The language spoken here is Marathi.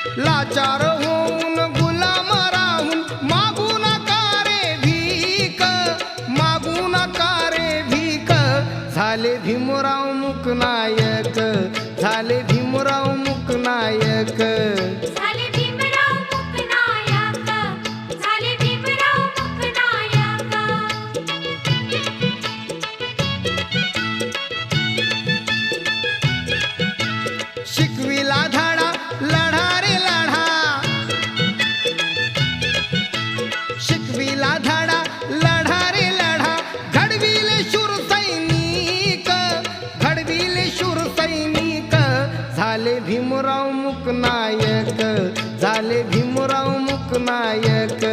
लाचार होऊन गुलाम राहून मागू नका रे भीक, मागू नका रे भीक. झाले भीमराव मूकनायक, झाले भीमराव मूकनायक. झाले भीमराव मूकनायक, झाले भीमराव मूकनायक. शिकविला धडा लढा रे लढा, शिकविला धडा लढा रे लढा. घडविले शूर सैनिक, घडविले शूर सैनिक. झाले भीमराव मूकनायक, झाले भीमराव मूकनायक.